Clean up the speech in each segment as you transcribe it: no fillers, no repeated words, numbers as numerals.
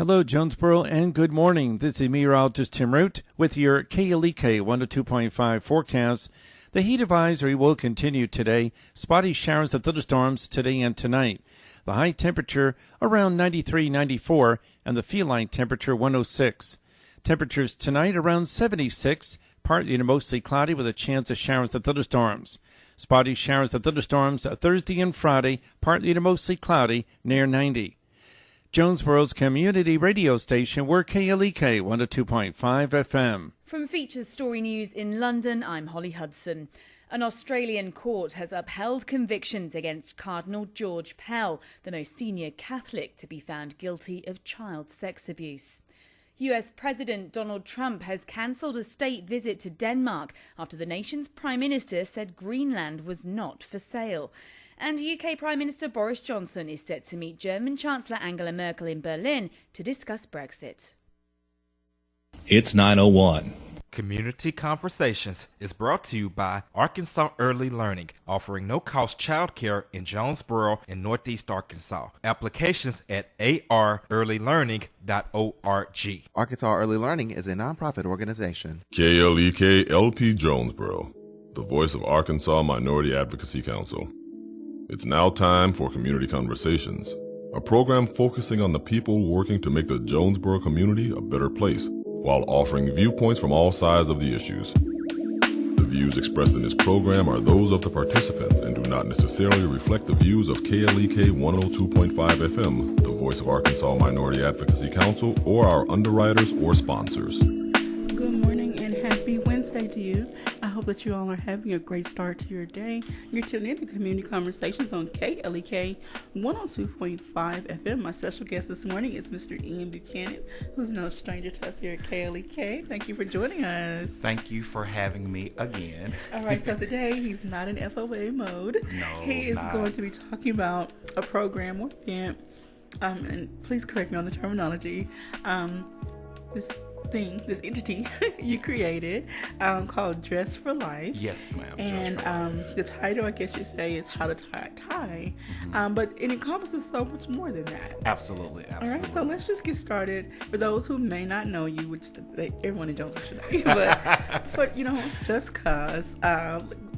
Hello, Jonesboro, and good morning. This is meteorologist Tim Root with your KLEK 102.5 forecast. The heat advisory will continue today. Spotty showers and thunderstorms today and tonight. The high temperature around 93, 94, and the feline temperature 106. Temperatures tonight around 76, partly to mostly cloudy with a chance of showers and thunderstorms. Spotty showers and thunderstorms Thursday and Friday, partly to mostly cloudy, near 90. Jonesboro's community radio station, we're KLEK 102.5 FM. From Features Story News in London, I'm Holly Hudson. An Australian court has upheld convictions against Cardinal George Pell, the most senior Catholic to be found guilty of child sex abuse. US President Donald Trump has cancelled a state visit to Denmark after the nation's Prime Minister said Greenland was not for sale. And UK Prime Minister Boris Johnson is set to meet German Chancellor Angela Merkel in Berlin to discuss Brexit. It's 9:01. Community Conversations is brought to you by Arkansas Early Learning, offering no-cost childcare in Jonesboro and Northeast Arkansas. Applications at arearlylearning.org. Arkansas Early Learning is a nonprofit organization. KLEK LP Jonesboro, the voice of Arkansas Minority Advocacy Council. It's now time for Community Conversations, a program focusing on the people working to make the Jonesboro community a better place, while offering viewpoints from all sides of the issues. The views expressed in this program are those of the participants and do not necessarily reflect the views of KLEK 102.5 FM, the voice of Arkansas Minority Advocacy Council, or our underwriters or sponsors. Good morning and happy Wednesday to you. I hope that you all are having a great start to your day. You're tuned in to Community Conversations on KLEK 102.5 FM. My special guest this morning is Mr. Ian Buchanan, who's no stranger to us here at KLEK. Thank you for joining us. Thank you for having me again. All right, so today he's not in FOA mode. No, he is going to be talking about a program or event, and please correct me on the terminology, this entity you created called Dress for Life. Yes, ma'am. And the title, I guess you say, is How to Tie a Tie. But it encompasses so much more than that. Absolutely. All right, so let's just get started. For those who may not know you, which everyone in Jonesboro should know, but for, just cause,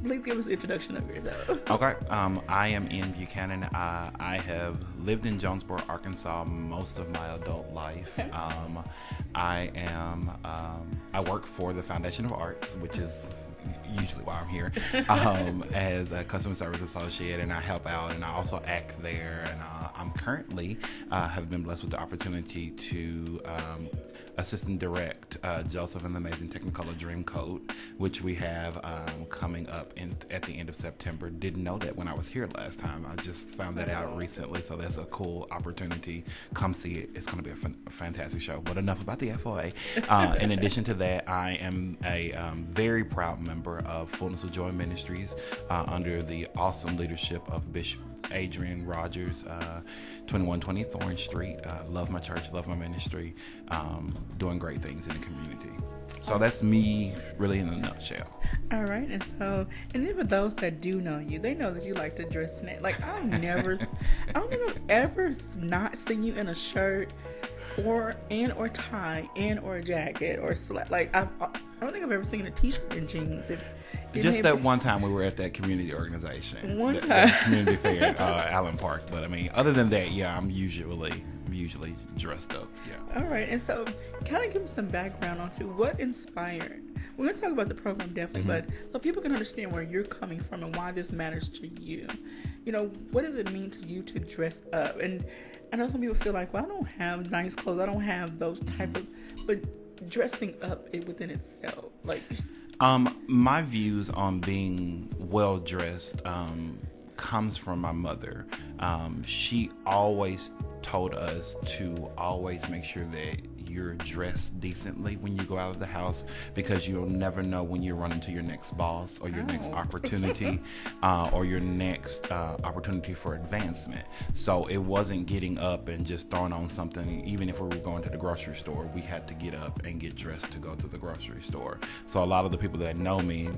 please give us an introduction of yourself. Okay. I am Ian Buchanan. I have lived in Jonesboro, Arkansas most of my adult life. I work for the Foundation of Arts, which is usually why I'm here, as a customer service associate, and I help out, and I also act there. And I'm currently have been blessed with the opportunity to assist and direct Joseph and the Amazing Technicolor Dreamcoat, which we have coming up at the end of September. Didn't know that when I was here last time. I just found that out recently, so that's a cool opportunity. Come see it. It's going to be a fantastic show. But enough about the FOA. In addition to that, I am a very proud member of Fullness of Joy Ministries under the awesome leadership of Bishop Adrian Rogers, 2120 Thorn Street. Love my church, love my ministry, doing great things in the community. So that's me really in a nutshell. All right, and then for those that do know you, they know that you like to dress snatch. Like I don't think I've ever not seen you in a shirt or tie or a jacket or like I don't think I've ever seen a t-shirt and jeans. Just that one time we were at that community organization, time community fair at Allen Park. But I mean, other than that, yeah, I'm usually dressed up. Yeah. All right, and so kind of give us some background onto what inspired. We're going to talk about the program definitely, but so people can understand where you're coming from and why this matters to you. What does it mean to you to dress up? And I know some people feel like, well, I don't have nice clothes. I don't have those type of, but dressing up within itself, like. My views on being well dressed comes from my mother. She always told us to always make sure that you're dressed decently when you go out of the house, because you'll never know when you run into your next boss or your next opportunity or your next opportunity for advancement. So it wasn't getting up and just throwing on something. Even if we were going to the grocery store, we had to get up and get dressed to go to the grocery store. So a lot of the people that know me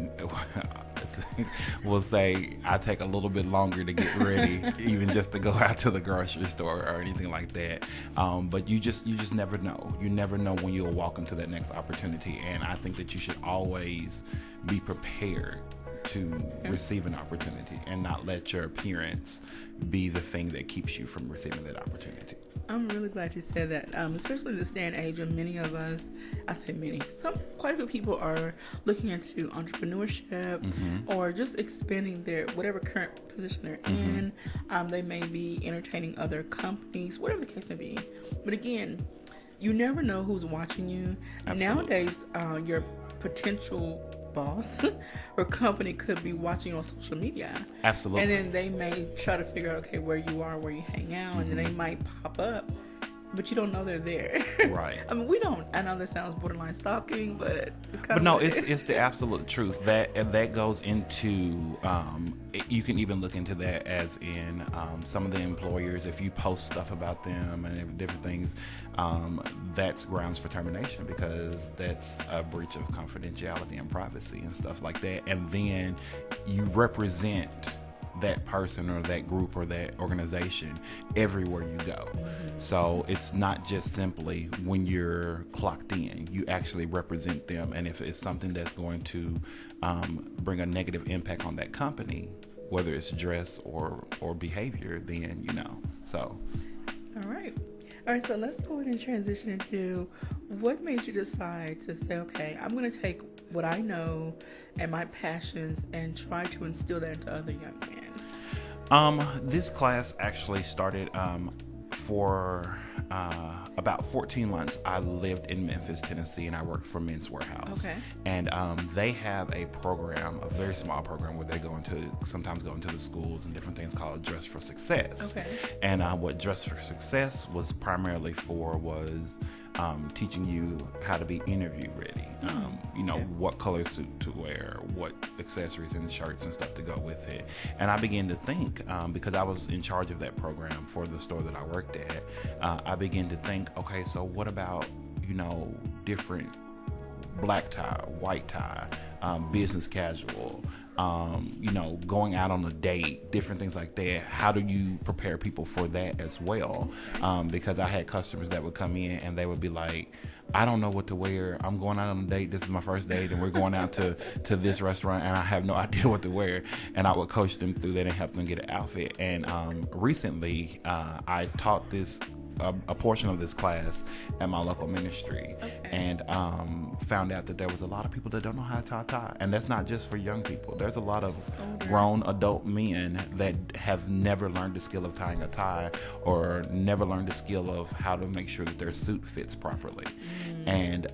will say I take a little bit longer to get ready even just to go out to the grocery store or anything anything like that. But you just never know. You never know when you'll walk into that next opportunity. And I think that you should always be prepared to receive an opportunity and not let your appearance be the thing that keeps you from receiving that opportunity. I'm really glad you said that, especially in this day and age when many of us, I say many, quite a few people are looking into entrepreneurship or just expanding their whatever current position they're in. They may be entertaining other companies, whatever the case may be. But again, you never know who's watching you. Absolutely. Nowadays, your potential boss or company could be watching on social media. Absolutely. And then they may try to figure out, okay, where you are, where you hang out, and then they might pop up, but you don't know they're there. Right. I mean, we don't. I know that sounds borderline stalking, but it's the absolute truth. That goes into you can even look into that as in some of the employers. If you post stuff about them and different things, that's grounds for termination, because that's a breach of confidentiality and privacy and stuff like that. And then you represent that person or that group or that organization everywhere you go. So it's not just simply when you're clocked in, you actually represent them. And if it's something that's going to bring a negative impact on that company, whether it's dress or behavior, then so. All right, so let's go ahead and transition into what made you decide to say, okay, I'm going to take what I know and my passions and try to instill that into other young men. This class actually started for about 14 months. I lived in Memphis, Tennessee, and I worked for Men's Warehouse. Okay. And they have a program, a very small program, where they sometimes go into the schools and different things called Dress for Success. Okay. And what Dress for Success was primarily for was teaching you how to be interview ready. What color suit to wear, what accessories and shirts and stuff to go with it. And I began to think, because I was in charge of that program for the store that I worked at, I began to think, okay, so what about, different black tie, white tie, business casual, going out on a date, different things like that. How do you prepare people for that as well? Because I had customers that would come in and they would be like, I don't know what to wear. I'm going out on a date. This is my first date, and we're going out to this restaurant, and I have no idea what to wear. And I would coach them through that and help them get an outfit. And recently, I taught a portion of this class at my local ministry, and found out that there was a lot of people that don't know how to tie a tie. And that's not just for young people. There's a lot of grown adult men that have never learned the skill of tying a tie, or never learned the skill of how to make sure that their suit fits properly. And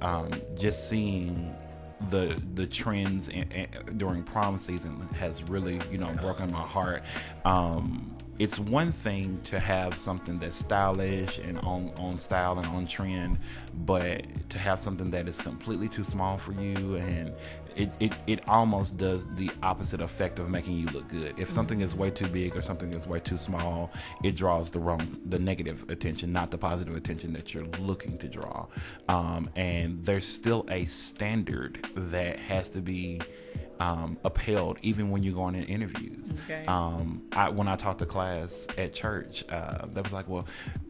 just seeing the trends during prom season has really broken my heart. It's one thing to have something that's stylish and on style and on trend, but to have something that is completely too small for you, and it almost does the opposite effect of making you look good. If something is way too big or something is way too small, it draws the negative attention, not the positive attention that you're looking to draw. And there's still a standard that has to be upheld even when you're going in interviews. Okay. When I taught the class at church, they was like, well,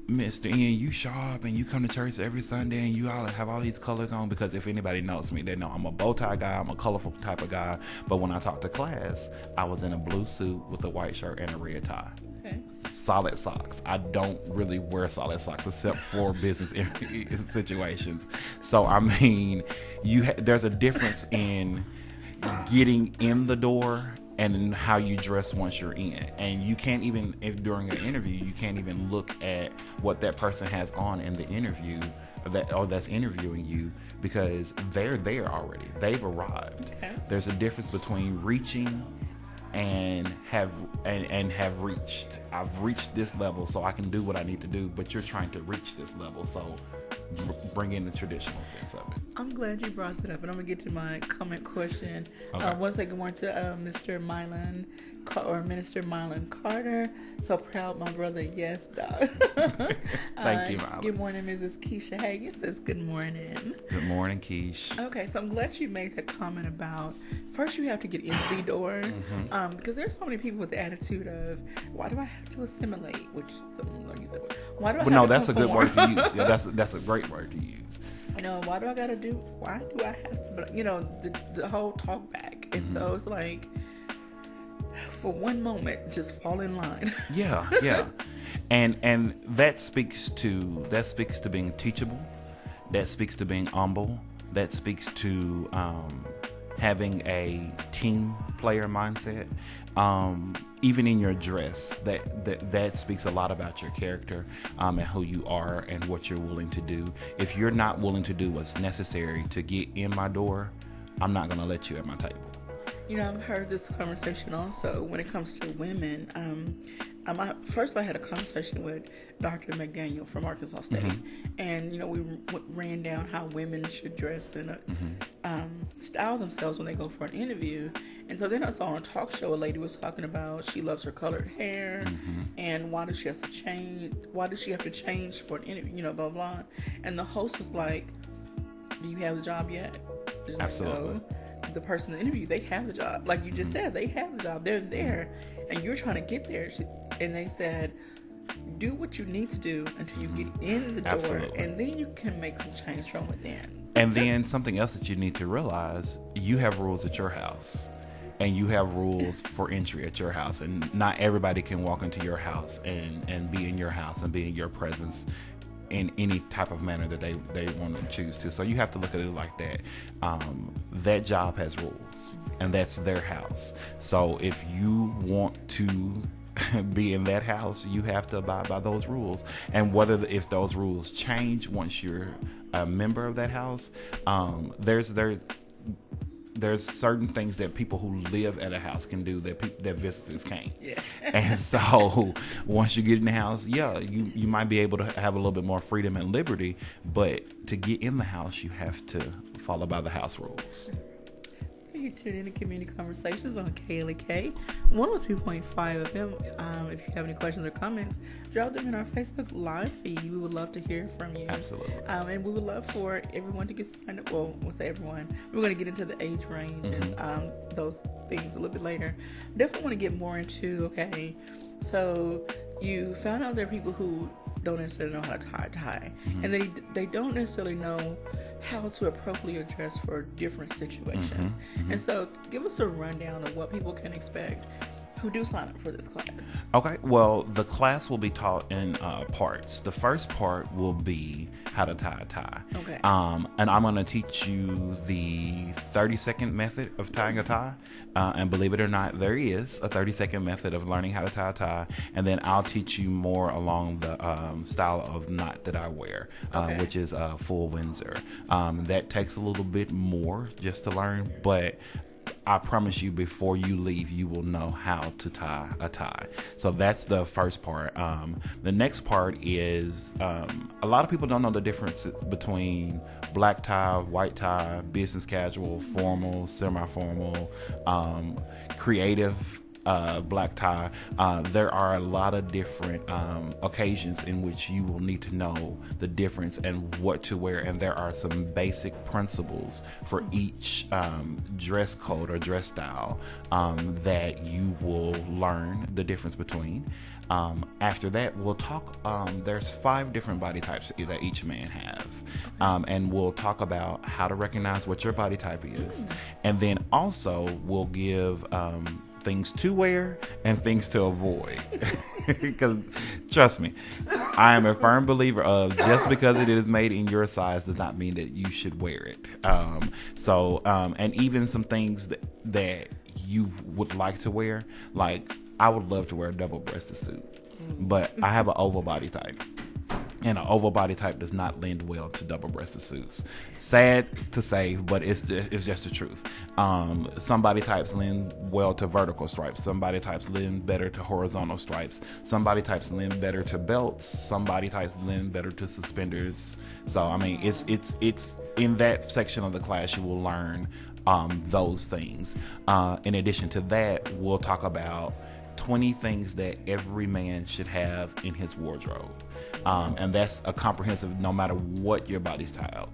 Mr. Ian, you sharp and you come to church every Sunday and you all have all these colors on, because if anybody knows me, they know I'm a bow tie guy, I'm a colorful type of guy. But when I taught the class, I was in a blue suit with a white shirt and a red tie. Okay. Solid socks. I don't really wear solid socks except for business situations. So I mean, there's a difference in getting in the door and how you dress once you're in. And you can't even, if during an interview, you can't even look at what that person has on in the interview that's interviewing you, because they're there already. They've arrived. Okay. There's a difference between reaching and have reached. I've reached this level, so I can do what I need to do, but you're trying to reach this level, so bring in the traditional sense of it. I'm glad you brought that up, and I'm gonna get to my comment question. Okay. Once I go on to Mr. Milan, or Minister Mylan Carter. So proud, my brother. Yes, dog. Thank you, Mylan. Good morning, Mrs. Keisha Hagen says good morning. Good morning, Keish. Okay, so I'm glad you made that comment about first you have to get in the door, because there's so many people with the attitude of why do I have to assimilate? Which some don't use that word. Why do I? But have no, to that's a good conform? word to use. Yeah, that's a great word to use. You know, why do I gotta do? Why do I have to? But you know, the whole talk back, and so it's like, for one moment, just fall in line. Yeah. And that speaks to being teachable. That speaks to being humble. That speaks to having a team player mindset. Even in your dress, that speaks a lot about your character and who you are and what you're willing to do. If you're not willing to do what's necessary to get in my door, I'm not going to let you at my table. You know, I've heard this conversation also when it comes to women. First, I had a conversation with Dr. McDaniel from Arkansas State, and you know, we ran down how women should dress and style themselves when they go for an interview. And so then I saw on a talk show a lady was talking about she loves her colored hair, and why does she have to change? Why does she have to change for an interview? You know, blah blah. And the host was like, "Do you have the job yet?" She's like, Absolutely. "No." The person in the interview, they have the job. Like you just said, they have the job. They're there, and you're trying to get there. And they said, do what you need to do until you get in the door, Absolutely. and then you can make some change from within. And then something else that you need to realize, you have rules at your house. And you have rules for entry at your house. And not everybody can walk into your house and be in your house and be in your presence in any type of manner that they want to choose to. So you have to look at it like that. That job has rules, and that's their house. So if you want to be in that house, you have to abide by those rules. And if those rules change once you're a member of that house, there's certain things that people who live at a house can do that visitors can't. Yeah. And so once you get in the house, you might be able to have a little bit more freedom and liberty, but to get in the house, you have to follow by the house rules. You tune in to Community Conversations on KLEK 102.5 FM. If you have any questions or comments, drop them in our Facebook Live feed. We would love to hear from you. Absolutely. And we would love for everyone to get signed up. Well, we'll say everyone. We're going to get into the age range and those things a little bit later. Definitely want to get more into, okay, so you found out there are people who don't necessarily know how to tie a tie. And they don't necessarily know how to appropriately address for different situations. And so give us a rundown of what people can expect who do sign up for this class. Okay, well, the class will be taught in parts. The first part will be how to tie a tie. Okay. And I'm going to teach you the 30-second method of tying a tie. And believe it or not, there is a 30-second method of learning how to tie a tie. And then I'll teach you more along the style of knot that I wear, which is full Windsor. That takes a little bit more just to learn, but I promise you, before you leave, you will know how to tie a tie. So that's the first part. The next part is a lot of people don't know the difference between black tie, white tie, business casual, formal, semi-formal, creative black tie. There are a lot of different occasions in which you will need to know the difference and what to wear, and there are some basic principles for each dress code or dress style that you will learn the difference between. After that, we'll talk, there's 5 different body types that each man have, and we'll talk about how to recognize what your body type is, and then also we'll give things to wear and things to avoid. Because trust me, I am a firm believer of just because it is made in your size does not mean that you should wear it. And even some things that you would like to wear, like I would love to wear a double-breasted suit, but I have an oval body type. And an oval body type does not lend well to double-breasted suits. Sad to say, but it's just the truth. Some body types lend well to vertical stripes. Some body types lend better to horizontal stripes. Some body types lend better to belts. Some body types lend better to suspenders. So I mean, it's in that section of the class you will learn those things. In addition to that, we'll talk about 20 things that every man should have in his wardrobe. And that's a comprehensive, no matter what your body style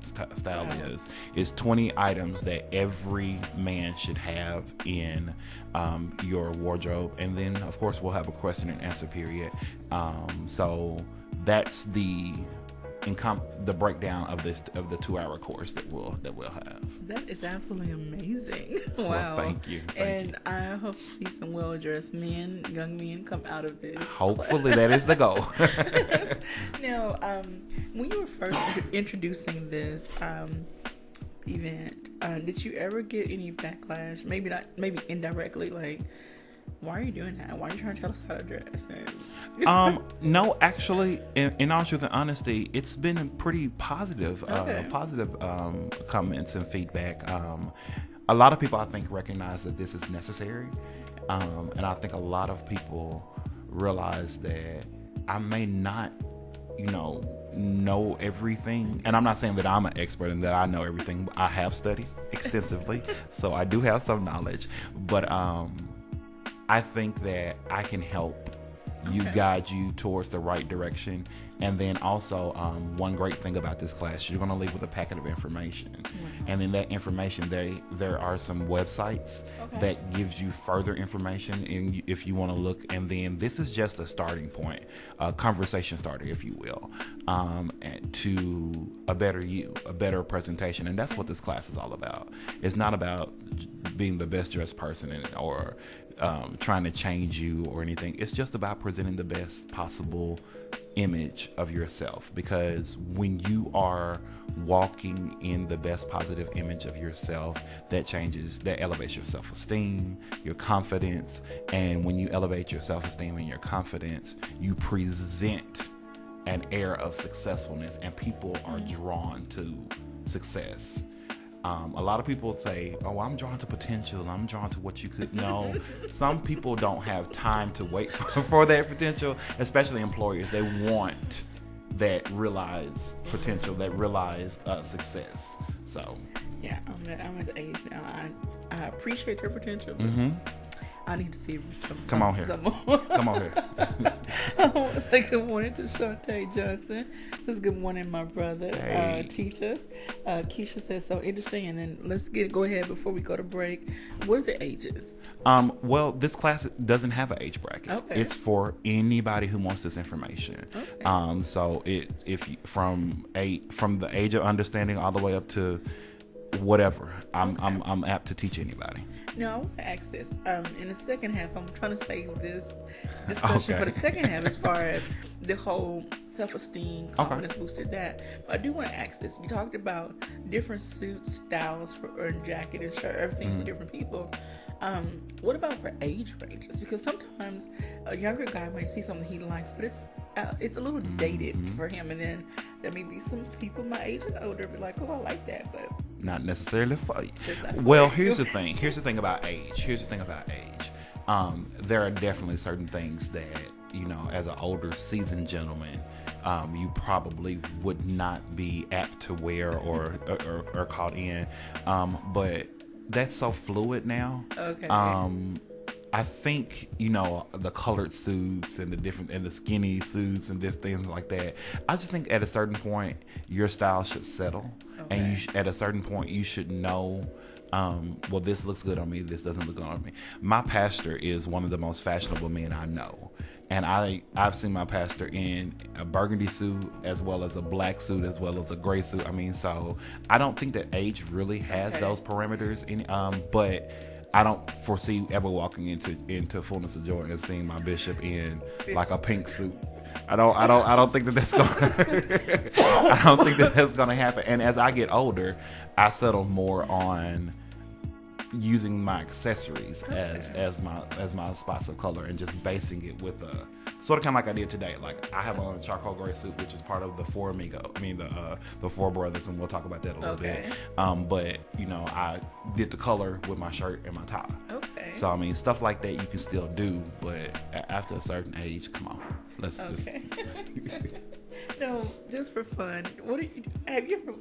is. It's 20 items that every man should have in your wardrobe. And then, of course, we'll have a question and answer period. So that's the breakdown of the 2-hour course that we'll have. That is absolutely amazing. Wow. Well, thank you. And I hope to see some well-dressed men, young men, come out of this. Hopefully that is the goal. Now, when you were first introducing this event, did you ever get any backlash? Maybe not, maybe indirectly, like, why are you doing that? Why are you trying to tell us how to dress? No, actually, in all truth and honesty, it's been pretty positive, comments and feedback. A lot of people, I think, recognize that this is necessary. And I think a lot of people realize that I may not, know everything. And I'm not saying that I'm an expert and that I know everything. I have studied extensively, so I do have some knowledge. But I think that I can help you, guide you towards the right direction. And then also, one great thing about this class, you're going to leave with a packet of information. And in that information, there are some websites that gives you further information if you want to look. And then this is just a starting point, a conversation starter, if you will, to a better you, a better presentation. And that's what this class is all about. It's not about being the best dressed person or trying to change you or anything. It's just about presenting the best possible image of yourself, because when you are walking in the best positive image of yourself, that elevates your self-esteem, your confidence. And when you elevate your self-esteem and your confidence, you present an air of successfulness, and people are drawn to success. A lot of people say, oh, I'm drawn to potential, I'm drawn to what you could know. Some people don't have time to wait for that potential, especially employers. They want that realized potential, that realized success. So yeah, I'm at the age now. I appreciate your potential. I need to see some. Come on here. Come on here. I want to say good morning to Shantae Johnson. Says good morning, my brother. Hey. Teachers. Keisha says so interesting. And then let's go ahead before we go to break. What are the ages? Well, this class doesn't have an age bracket. Okay. It's for anybody who wants this information. Okay. So from the age of understanding all the way up to whatever, I'm apt to teach anybody. Now, I want to ask this. In the second half, I'm trying to save this discussion for the second half as far as the whole self-esteem, confidence booster, that. But I do want to ask this. You talked about different suit styles or jacket and shirt, everything for different people. What about for age ranges? Because sometimes a younger guy might see something he likes, but it's a little dated for him, and then there may be some people my age and older be like, oh, I like that, but not necessarily for you. Well, here's the thing. Here's the thing about age. There are definitely certain things that, as an older, seasoned gentleman, you probably would not be apt to wear or caught in. But that's so fluid now. Okay. I think, the colored suits and the skinny suits and things like that. I just think at a certain point, your style should settle. Okay. And at a certain point, you should know, well, this looks good on me, this doesn't look good on me. My pastor is one of the most fashionable men I know. And I've seen my pastor in a burgundy suit, as well as a black suit, as well as a gray suit. So I don't think that age really has those parameters. But I don't foresee ever walking into Fullness of Joy and seeing my bishop in like a pink suit. I don't think that's going to happen. And as I get older, I settle more on using my accessories as my spots of color, and just basing it with a sort of kind of like I did today. Like I have on a charcoal gray suit, which is part of the the Four Brothers, and we'll talk about that a little bit. But I did the color with my shirt and my tie. Okay. So stuff like that you can still do, but after a certain age, come on, let's. No, just for fun. Have you ever?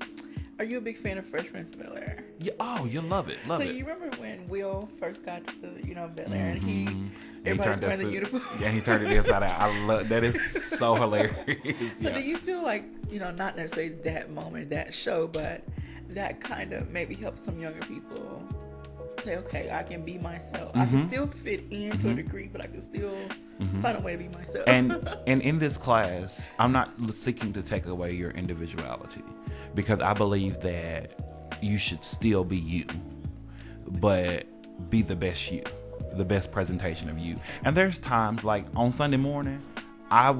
Are you a big fan of Fresh Prince of Bel-Air? Yeah, oh, you'll love it. Love So it. you remember when Will first got to Bel-Air and And everybody's wearing the uniform? Yeah, he turned it inside out. I love that. Is so hilarious. So do you feel like, not necessarily that moment, that show, but that kind of maybe helps some younger people say, okay, I can be myself. I can still fit in to a degree, but I can still find a way to be myself. And in this class, I'm not seeking to take away your individuality, because I believe that you should still be you, but be the best you, the best presentation of you. And there's times like on Sunday morning, I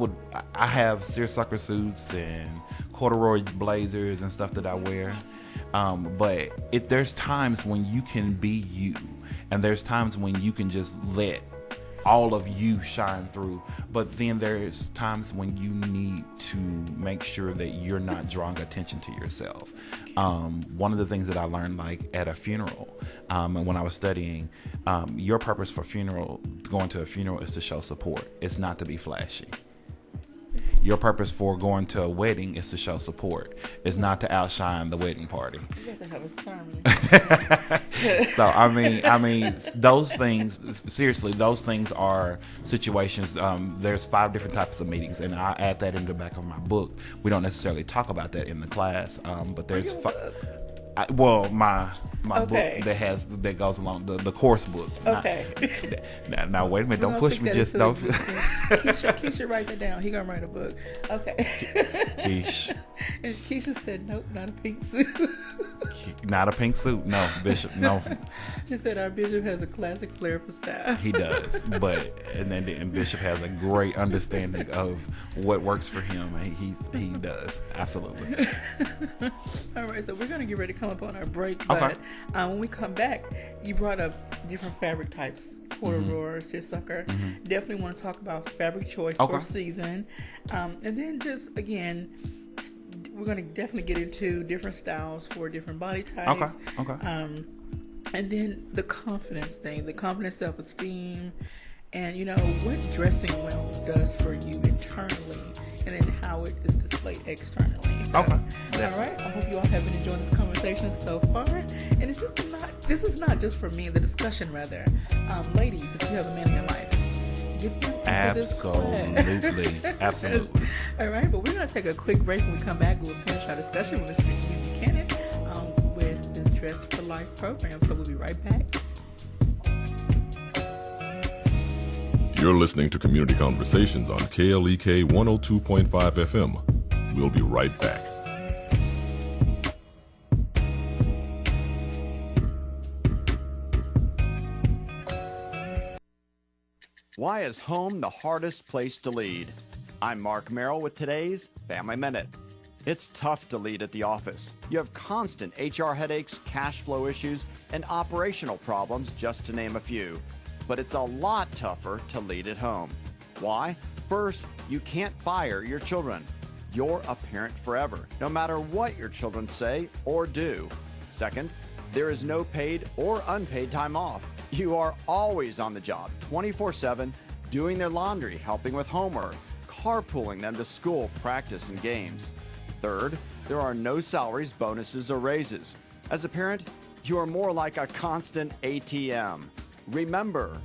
have seersucker suits and corduroy blazers and stuff that I wear. But there's times when you can be you, and there's times when you can just let all of you shine through. But then there's times when you need to make sure that you're not drawing attention to yourself. One of the things that I learned, like at a funeral, and when I was studying, your purpose for going to a funeral is to show support. It's not to be flashy. Your purpose for going to a wedding is to show support. It's not to outshine the wedding party. You have to have a sermon. So I mean, those things. Seriously, those things are situations. There's 5 different types of meetings, and I add that in the back of my book. We don't necessarily talk about that in the class, but there's my Okay. book that goes along the course book. Okay. Now wait a minute! We're Don't gonna push stick me. that Just into don't. existence. Keisha, write that down. He gonna write a book. Okay. Keish. And Keisha said, nope, not a pink suit. Not a pink suit. No, Bishop. No, She said our bishop has a classic flair for style. he does. And Bishop has a great understanding of what works for him. He does absolutely. All right, so we're gonna get ready to come up on our break, but when we come back, you brought up different fabric types, corduroy, seersucker. Definitely want to talk about fabric choice for season, and then just again, we're gonna definitely get into different styles for different body types. And then the confidence thing, the confidence, self-esteem, and what dressing well does for you internally, and then how it is displayed externally. So, all right. I hope you all have been enjoying this conversation so far. And it's just this is not just for me, the discussion rather. Ladies, if you have a man in your life, get them into this class. Absolutely. All right, but we're going to take a quick break. When we come back, we'll finish our discussion with Mr. Buchanan with his Dress for Life program. So we'll be right back. You're listening to Community Conversations on KLEK 102.5 FM. We'll be right back. Why is home the hardest place to lead? I'm Mark Merrill with today's Family Minute. It's tough to lead at the office. You have constant HR headaches, cash flow issues, and operational problems, just to name a few. But it's a lot tougher to lead at home. Why? First, you can't fire your children. You're a parent forever, no matter what your children say or do. Second, there is no paid or unpaid time off. You are always on the job, 24/7, doing their laundry, helping with homework, carpooling them to school, practice, and games. Third, there are no salaries, bonuses, or raises. As a parent, you are more like a constant ATM. Remember,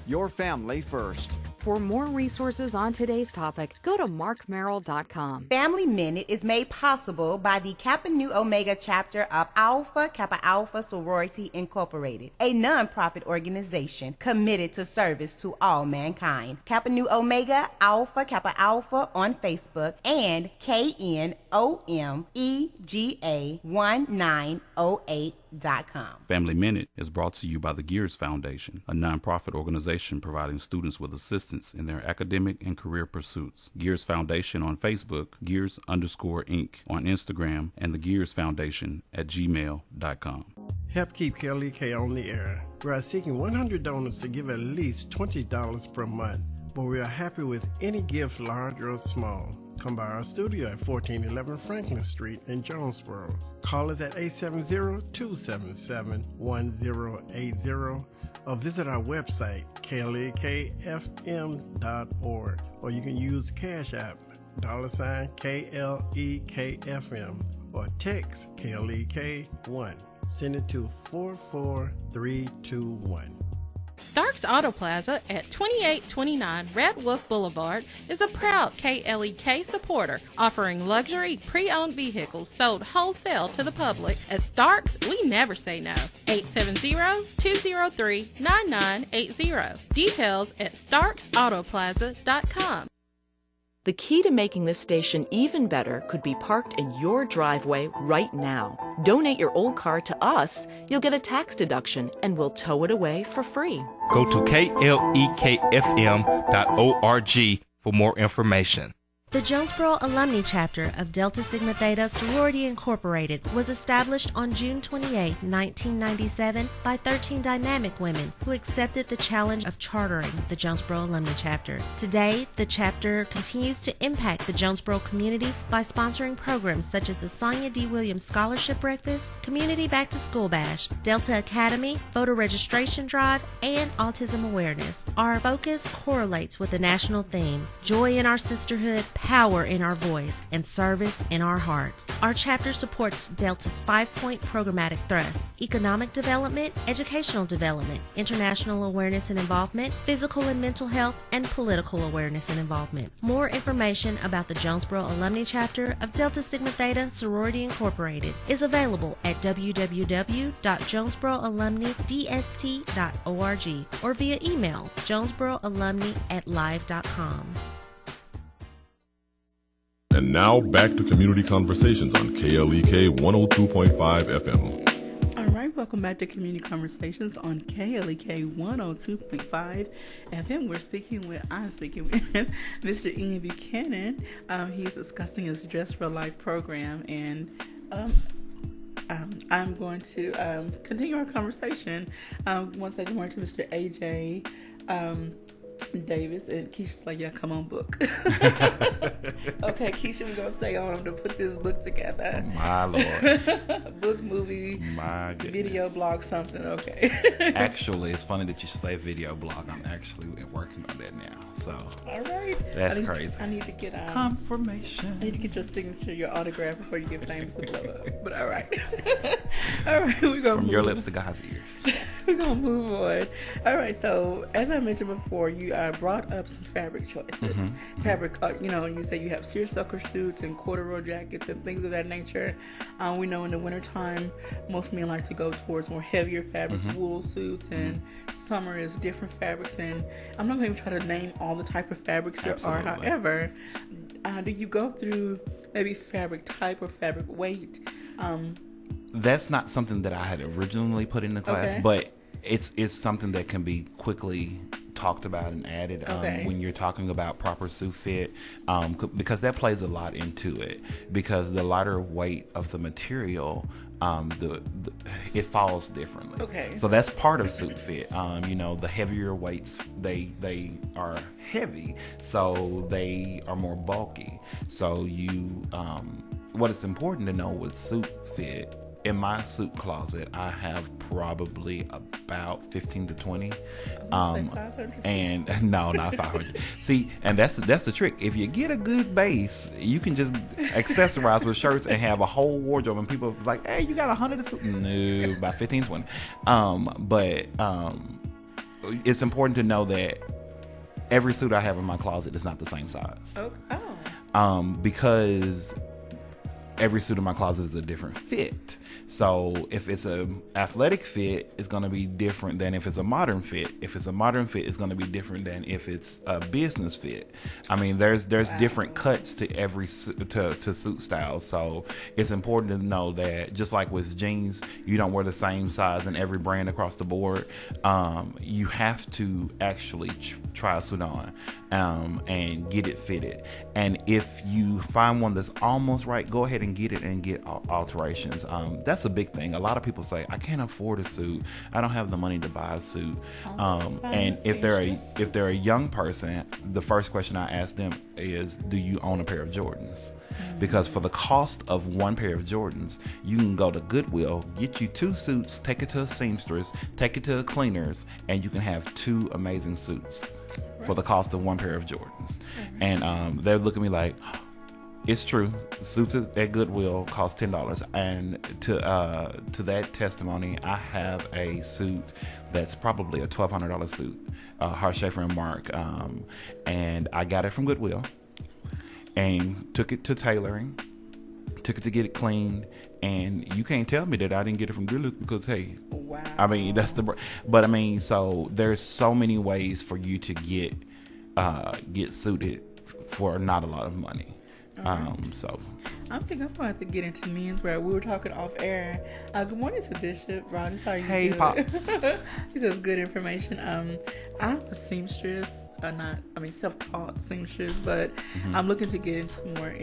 your family first. For more resources on today's topic, go to markmerrill.com. Family Minute is made possible by the Kappa Nu Omega chapter of Alpha Kappa Alpha Sorority Incorporated, a non-profit organization committed to service to all mankind. Kappa Nu Omega Alpha Kappa Alpha on Facebook and KNOMEGA1908.com. Family Minute is brought to you by the Gears Foundation, a non-profit organization providing students with assistance in their academic and career pursuits. Gears Foundation on Facebook, Gears_Inc. on Instagram, and the Gears Foundation at gmail.com. Help keep KLEK on the air. We are seeking 100 donors to give at least $20 per month, but we are happy with any gift, large or small. Come by our studio at 1411 Franklin Street in Jonesboro. Call us at 870-277-1080 or visit our website, klekfm.org, or you can use Cash App, $KLEKFM, or text KLEK1. Send it to 44321. Starks Auto Plaza at 2829 Red Wolf Boulevard is a proud KLEK supporter, offering luxury pre-owned vehicles sold wholesale to the public. At Starks, we never say no. 870-203-9980. Details at starksautoplaza.com. The key to making this station even better could be parked in your driveway right now. Donate your old car to us, you'll get a tax deduction, and we'll tow it away for free. Go to klekfm.org for more information. The Jonesboro Alumni Chapter of Delta Sigma Theta Sorority Incorporated was established on June 28, 1997 by 13 dynamic women who accepted the challenge of chartering the Jonesboro Alumni Chapter. Today, the chapter continues to impact the Jonesboro community by sponsoring programs such as the Sonia D. Williams Scholarship Breakfast, Community Back to School Bash, Delta Academy, Voter Registration Drive, and Autism Awareness. Our focus correlates with the national theme, Joy in Our Sisterhood, Power in Our Voice, and Service in Our Hearts. Our chapter supports Delta's 5-point programmatic thrust: economic development, educational development, international awareness and involvement, physical and mental health, and political awareness and involvement. More information about the Jonesboro Alumni Chapter of Delta Sigma Theta Sorority Incorporated is available at www.jonesboroalumnidst.org or via email jonesboroalumni@live.com. And now back to Community Conversations on KLEK 102.5 FM. All right, welcome back to Community Conversations on KLEK 102.5 FM. I'm speaking with Mr. Ian Buchanan. He's discussing his Dress for Life program, and I'm going to continue our conversation. Once I go on to Mr. AJ Davis, and Keisha's like, yeah, come on, book. Okay, Keisha, we're gonna stay on to put this book together. My Lord. Book, movie, my goodness. Video blog, something. Okay. Actually, it's funny that you should say video blog. I'm actually working on that now. So all right, that's crazy. I need to get confirmation. I need to get your signature, your autograph before you get famous and blow up. But all right. All right, we're gonna from your lips to God's ears. We're gonna move on. All right, so as I mentioned before, you brought up some fabric choices. Mm-hmm. Fabric, you say you have seersucker suits and corduroy jackets and things of that nature. We know in the wintertime, most men like to go towards more heavier fabric, wool suits, and summer is different fabrics. And I'm not going to try to name all the type of fabrics there are. However, do you go through maybe fabric type or fabric weight? That's not something that I had originally put in the class, but it's something that can be quickly talked about and added when you're talking about proper suit fit, because that plays a lot into it, because the lighter weight of the material, it falls differently. So that's part of suit fit. The heavier weights, they are heavy, so they are more bulky. So what is important to know with suit fit, in my suit closet, I have probably about 15 to 20. And no, not 500. See, and that's the trick. If you get a good base, you can just accessorize with shirts and have a whole wardrobe. And people are like, hey, you got 100 suits? No, about 15, 20. But it's important to know that every suit I have in my closet is not the same size. Because every suit in my closet is a different fit. So if it's a athletic fit, it's going to be different than if it's a modern fit. If it's a modern fit, it's going to be different than if it's a business fit. I mean, there's different cuts to every to suit styles. So it's important to know that just like with jeans, you don't wear the same size in every brand across the board. You have to actually try a suit on and get it fitted. And if you find one that's almost right, go ahead and get it and get alterations. That's a big thing. A lot of people say, I can't afford a suit. I don't have the money to buy a suit. And if they're a young person, the first question I ask them is, do you own a pair of Jordans? Because for the cost of one pair of Jordans, you can go to Goodwill, get you 2 suits, take it to a seamstress, take it to a cleaners, and you can have 2 amazing suits for the cost of one pair of Jordans. And they're looking at me like, It's true. Suits at Goodwill cost $10, and to that testimony, I have a suit that's probably a $1,200 suit, Hart Schaefer and Mark, and I got it from Goodwill, and took it to tailoring, took it to get it cleaned, and you can't tell me that I didn't get it from Goodwill because hey, wow. I mean but I mean, so there's so many ways for you to get suited for not a lot of money. So I'm thinking I'm gonna have to get into menswear. We were talking off air. Good morning to Bishop Rogers. How are you? Hey, doing? Pops. He says good information. I'm a seamstress, self-taught seamstress, but I'm looking to get into more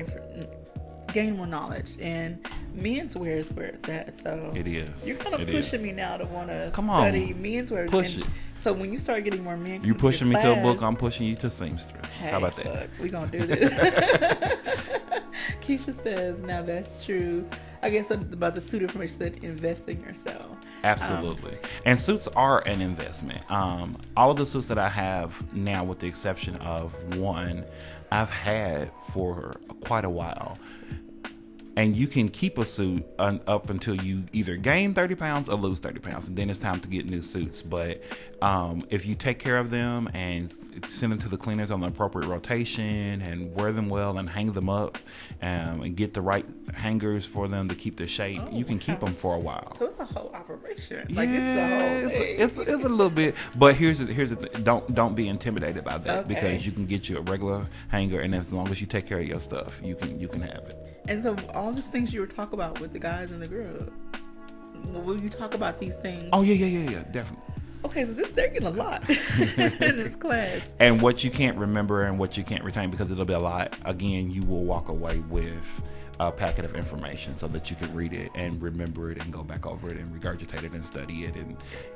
gain more knowledge, and menswear is where it's at. So it is. You're kind of pushing me now to want to study menswear. Push it. So when you start getting more men, you pushing me to a book. I'm pushing you to seamstress. Hey, how about that? Look, we gonna do this. Keisha says, now that's true. I guess about the suit information, said invest in yourself. Absolutely. And suits are an investment. All of the suits that I have now, with the exception of one, I've had for quite a while. And you can keep a suit up until you either gain 30 pounds or lose 30 pounds. And then it's time to get new suits. But if you take care of them and send them to the cleaners on the appropriate rotation and wear them well and hang them up and get the right hangers for them to keep their shape, you can keep them for a while. So it's a whole operation. Yeah, it's a little bit. But here's the thing. Don't be intimidated by that, because you can get you a regular hanger, and as long as you take care of your stuff, you can have it. And so all these things you were talking about with the guys in the group, will you talk about these things? Oh, yeah, definitely. Okay, so they're getting a lot in this class. And what you can't remember and what you can't retain, because it'll be a lot, again, you will walk away with a packet of information so that you can read it and remember it and go back over it and regurgitate it and study it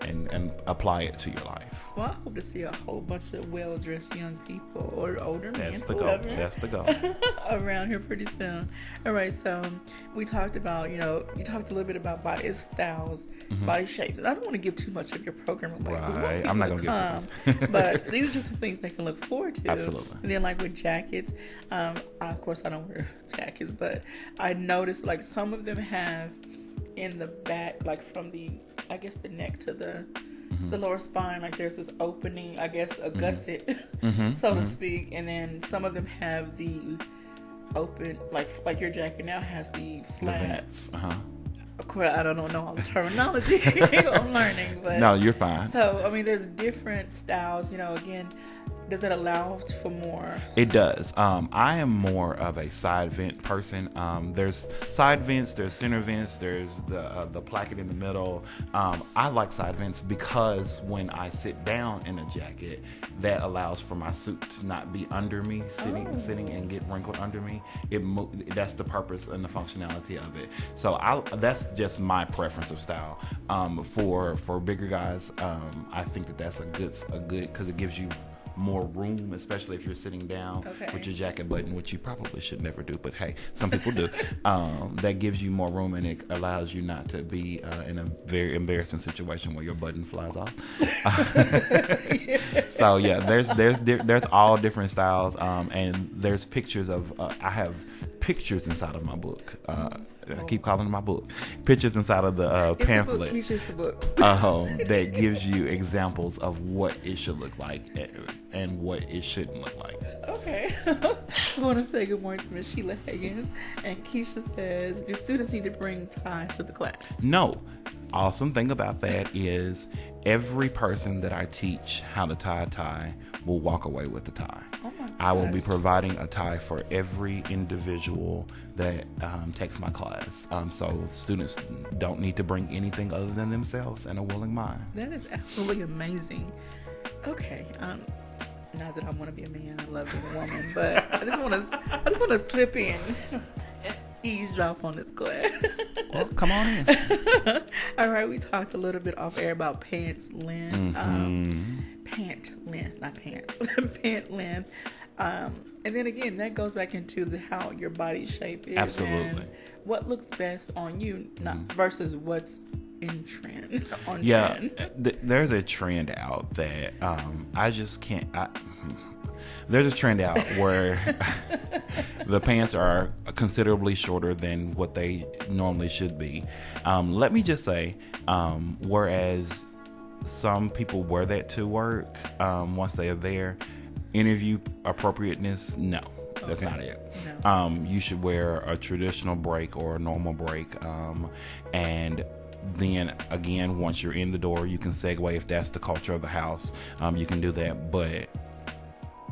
and apply it to your life. Well, I hope to see a whole bunch of well-dressed young people or older men, That's the goal. That's the goal. around here pretty soon. All right, so we talked about, you talked a little bit about body styles, body shapes. I don't want to give too much of your program away. Right. I'm not going to give too but these are just some things they can look forward to. Absolutely. And then like with jackets, of course I don't wear jackets, but I noticed like some of them have in the back, like from the neck to the lower spine, like there's this opening, I guess a gusset, so to speak, and then some of them have the open, like your jacket now has the flaps. Of course, I don't know all the terminology I'm learning, but no, you're fine. So I mean, there's different styles. Again, does that allow for more? It does. I am more of a side vent person. There's side vents, there's center vents, there's the placket in the middle. I like side vents because when I sit down in a jacket, that allows for my suit to not be under me, sitting and get wrinkled under me. That's the purpose and the functionality of it. So that's just my preference of style. For bigger guys, I think that's a good because it gives you more room, especially if you're sitting down with your jacket button, which you probably should never do, but hey, some people do. That gives you more room, and it allows you not to be in a very embarrassing situation where your button flies off. So yeah, there's all different styles, and there's pictures of I have pictures inside of my book. I keep calling it my book. Pictures inside of the pamphlet that gives you examples of what it should look like and what it shouldn't look like. Okay. I want to say good morning to Ms. Sheila Higgins. And Keisha says, do students need to bring ties to the class? No. Awesome thing about that is every person that I teach how to tie a tie will walk away with a tie. Oh my gosh. I will be providing a tie for every individual that takes my class. So students don't need to bring anything other than themselves and a willing mind. That is absolutely amazing. Okay. Not that I want to be a man, I love being a woman, but I just want to slip in. Eavesdrop on this class. Well, come on in. All right, we talked a little bit off air about pants length, pant length, not pants, pant length, and then again that goes back into how your body shape is. Absolutely. And what looks best on you, not versus what's in trend. Trend. There's a trend out that I just can't. there's a trend out where the pants are considerably shorter than what they normally should be. Let me just say, whereas some people wear that to work once they are there, interview appropriateness, no. That's not it. No. You should wear a traditional break or a normal break. And then again, once you're in the door, you can segue if that's the culture of the house. You can do that, but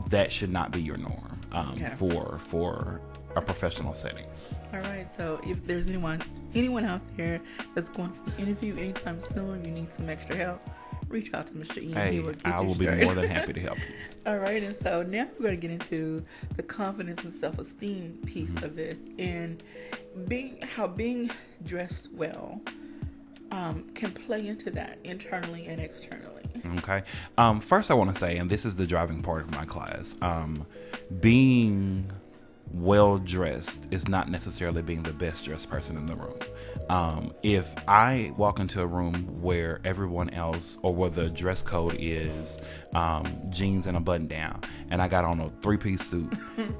that should not be your norm for a professional setting. All right. So if there's anyone out there that's going for an interview anytime soon, you need some extra help, reach out to Mr. Ian. Hey, I will be more than happy to help you. All right, and so now we're going to get into the confidence and self-esteem piece of this, and being dressed well can play into that internally and externally. Okay. First, I want to say, and this is the driving part of my class, being well dressed is not necessarily being the best dressed person in the room. If I walk into a room where everyone else, or where the dress code is jeans and a button down, and I got on a 3-piece suit,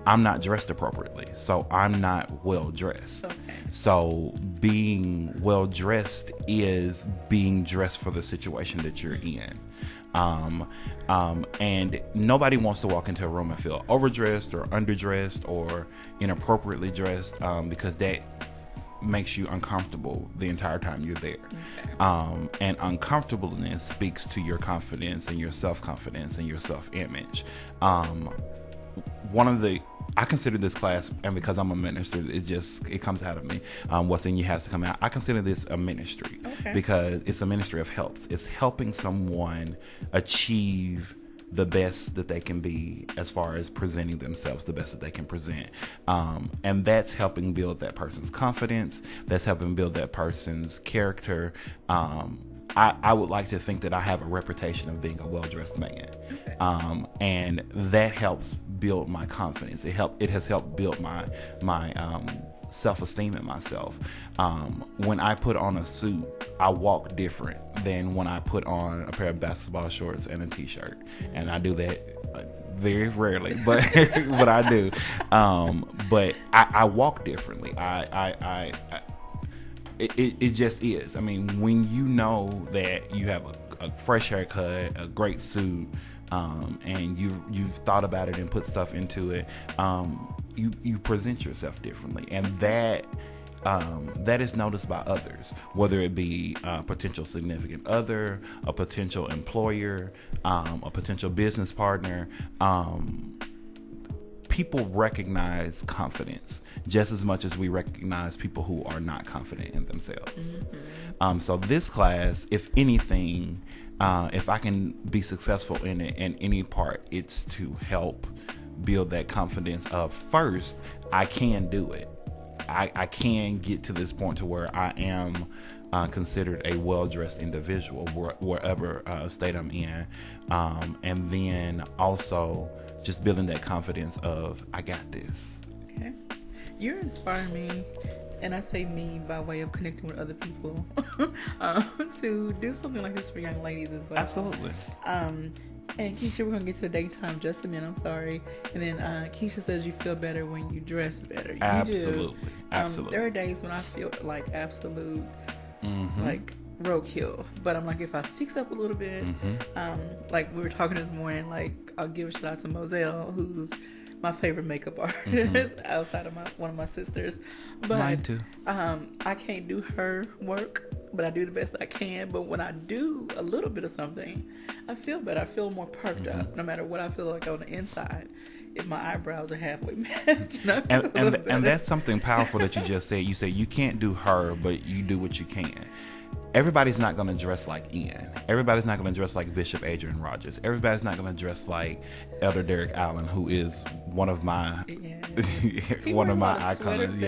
I'm not dressed appropriately, so I'm not well dressed. Okay. So being well dressed is being dressed for the situation that you're in. And nobody wants to walk into a room and feel overdressed or underdressed or inappropriately dressed, because that makes you uncomfortable the entire time you're there. Okay. And uncomfortableness speaks to your confidence and your self-confidence and your self-image. I consider this class, and because I'm a minister, it comes out of me. What's in you has to come out. I consider this a ministry, because it's a ministry of helps. It's helping someone achieve the best that they can be as far as presenting themselves the best that they can present. And that's helping build that person's confidence. That's helping build that person's character. I would like to think that I have a reputation of being a well-dressed man. And that helps build my confidence. It has helped build my self-esteem in myself. When I put on a suit, I walk different than when I put on a pair of basketball shorts and a t-shirt. And I do that very rarely, but but I do. But I walk differently. It just is. I mean, when you know that you have a fresh haircut, a great suit, and you've thought about it and put stuff into it, you present yourself differently, and that is noticed by others, whether it be a potential significant other, a potential employer, a potential business partner. People recognize confidence just as much as we recognize people who are not confident in themselves. Mm-hmm. So this class, if anything, if I can be successful in it in any part, it's to help build that confidence of, first, I can do it. I can get to this point to where I am considered a well-dressed individual wherever state I'm in. And then also just building that confidence of, I got this. Okay. You're inspiring me, and I say me by way of connecting with other people, to do something like this for young ladies as well. Absolutely. And Keisha, we're going to get to the daytime just a minute. I'm sorry. And then Keisha says you feel better when you dress better. You Absolutely. Do. Absolutely. There are days when I feel like absolute, like roadkill. But I'm like, if I fix up a little bit, like we were talking this morning, like I'll give a shout out to Moselle, who's my favorite makeup artist outside of one of my sisters. But mine too. I can't do her work, but I do the best I can. But when I do a little bit of something, I feel better. I feel more perked up, no matter what I feel like on the inside. If my eyebrows are halfway matched, and that's something powerful that you just said. You say you can't do her, but you do what you can. Everybody's not going to dress like Ian. Everybody's not going to dress like Bishop Adrian Rogers. Everybody's not going to dress like Elder Derek Allen, who is one of my one of my icons.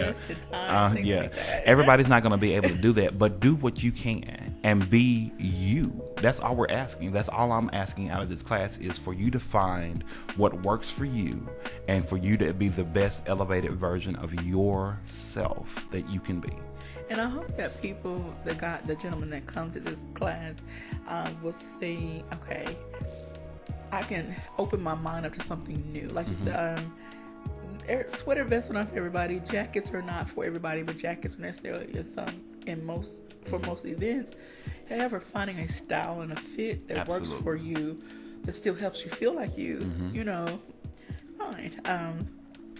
Like everybody's not going to be able to do that, but do what you can and be you. That's all we're asking. That's all I'm asking out of this class, is for you to find what works for you and for you to be the best elevated version of yourself that you can be. And I hope that people, the gentlemen that come to this class, will see, okay, I can open my mind up to something new. Like you said, sweater vests are not for everybody. Jackets are not for everybody, but jackets are necessarily for most events. However, finding a style and a fit that works for you, that still helps you feel like you, fine.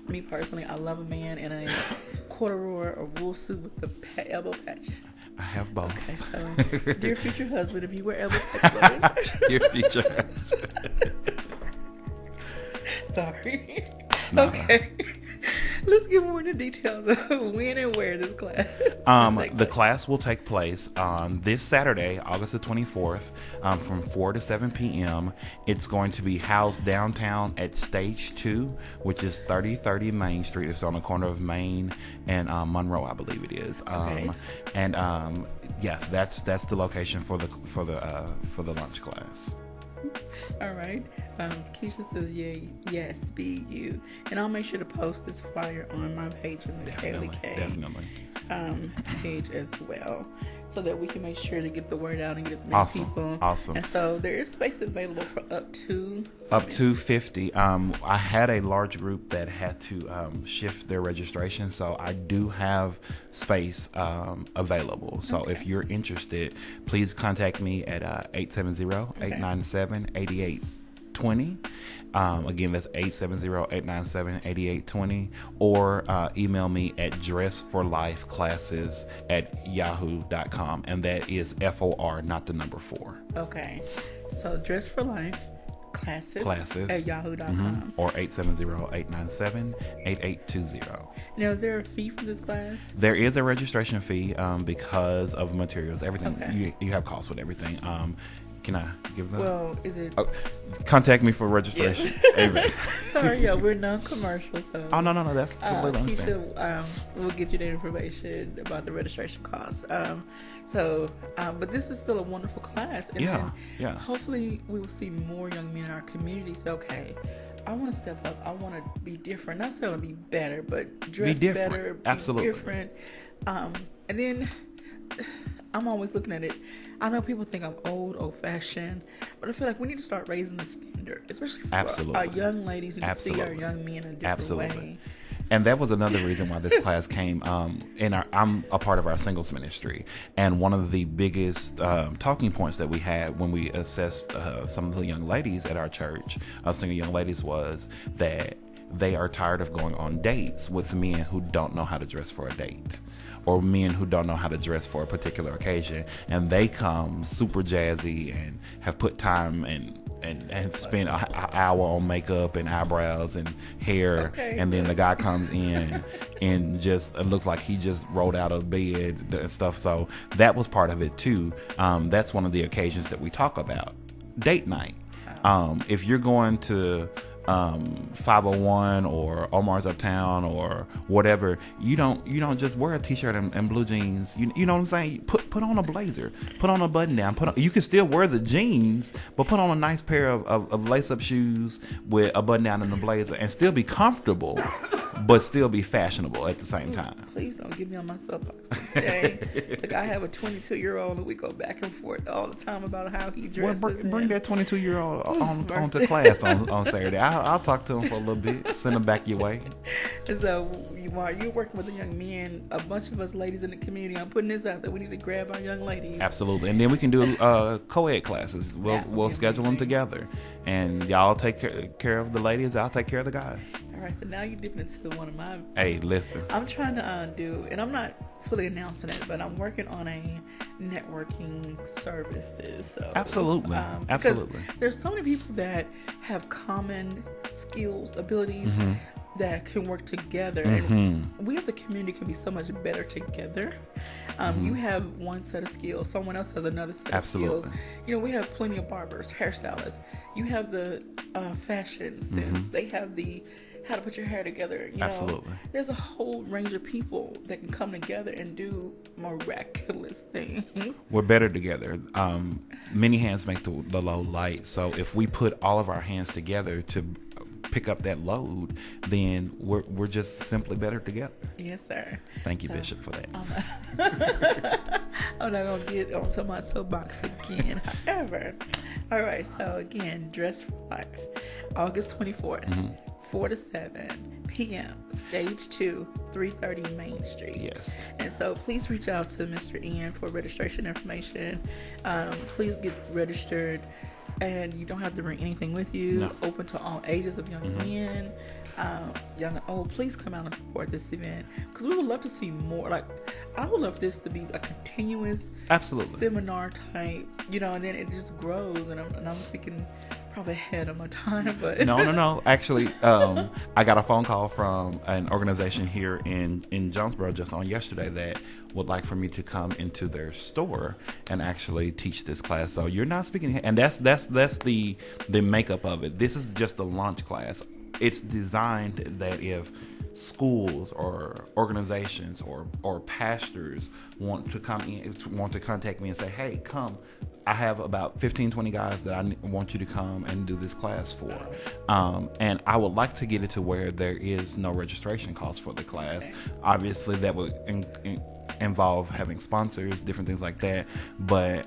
Me personally, I love a man in a corduroy or wool suit with the elbow patch. I have both. Okay, so dear future husband, if you wear elbow patch, dear future husband. Sorry. No. Okay. Let's get more into details of when and where this class. The class will take place this Saturday, August the 24th, from 4 to 7 p.m. It's going to be housed downtown at Stage 2, which is 3030 Main Street. It's on the corner of Main and Monroe, I believe it is. Okay. That's the location for the lunch class. All right. Keisha says, yes, be you. And I'll make sure to post this flyer on my page in the Definitely. Page as well, so that we can make sure to get the word out and get as many people. Awesome. And so there is space available for up to 50. I had a large group that had to shift their registration, so I do have space available. So if you're interested, please contact me at 870-897-8820. Again, that's 870-897-8820, or email me at dressforlifeclasses@yahoo.com, and that is FOR, not the number 4. Okay, so Dress for Life classes at yahoo.com, or 870-897-8820. Now, is there a fee for this class? There is a registration fee because of materials, everything. Okay. You have costs with everything. Can I give them? Well, is it? Contact me for registration. Yes. Sorry, we're non-commercial. So. Oh, no, that's completely understandable. Keisha, we'll get you the information about the registration costs. But this is still a wonderful class. And yeah. Hopefully, we will see more young men in our community say, okay, I want to step up. I want to be different. Not saying be better, but dress better, be different. And then I'm always looking at it. I know people think I'm old-fashioned, but I feel like we need to start raising the standard, especially for our young ladies to see our young men in a different way. And that was another reason why this class came. I'm a part of our singles ministry, and one of the biggest talking points that we had when we assessed some of the young ladies at our church, single young ladies, was that they are tired of going on dates with men who don't know how to dress for a date, or men who don't know how to dress for a particular occasion, and they come super jazzy and have put time and spent an hour on makeup and eyebrows and hair, and then the guy comes in and just looks like he just rolled out of bed and stuff. So that was part of it too. That's one of the occasions that we talk about, date night. If you're going to 501 or Omar's Uptown or whatever, you don't just wear a t-shirt and blue jeans. You know what I'm saying? Put on a blazer, put on a button down, you can still wear the jeans, but put on a nice pair of lace-up shoes with a button down and a blazer, and still be comfortable, but still be fashionable at the same time. Please don't get me on my soapbox today. Like, I have a 22-year-old and we go back and forth all the time about how he dresses. Well, bring that 22-year-old on to class on Saturday. I'll talk to him for a little bit, send him back your way. So you're working with the young men, a bunch of us ladies in the community. I'm putting this out that we need to grab our young ladies. Absolutely. And then we can do co-ed classes. We'll schedule them together, and y'all take care of the ladies, I'll take care of the guys. All right, so now you're dipping into one of my... Hey, listen. I'm trying to do, and I'm not fully announcing it, but I'm working on a networking services. So, absolutely. Absolutely. There's so many people that have common skills, abilities, that can work together. And we as a community can be so much better together. You have one set of skills, someone else has another set of skills. We have plenty of barbers, hairstylists. You have the fashion sense. They have the how to put your hair together. Absolutely. There's a whole range of people that can come together and do miraculous things. We're better together. Many hands make the load light. So if we put all of our hands together to pick up that load, then we're just simply better together. Yes, sir. Thank you, Bishop, for that. I'm not going to get onto my soapbox again. However, All right, so again, Dress for Life, August 24th, 4 to 7 p.m., Stage 2, 330 Main Street. Yes. And so please reach out to Mr. Ian for registration information. Please get registered, and you don't have to bring anything with you. No. Open to all ages of young men, young and old. Please come out and support this event, because we would love to see more. Like, I would love this to be a continuous seminar type, and then it just grows. And I'm speaking probably ahead of my time, but no. Actually, I got a phone call from an organization here in Jonesboro just on yesterday that would like for me to come into their store and actually teach this class. So you're not speaking, and that's the makeup of it. This is just a launch class. It's designed that if schools or organizations or pastors want to contact me and say, hey, come, I have about 15-20 guys that I want you to come and do this class for, and I would like to get it to where there is no registration cost for the class. Obviously that would involve having sponsors, different things like that, but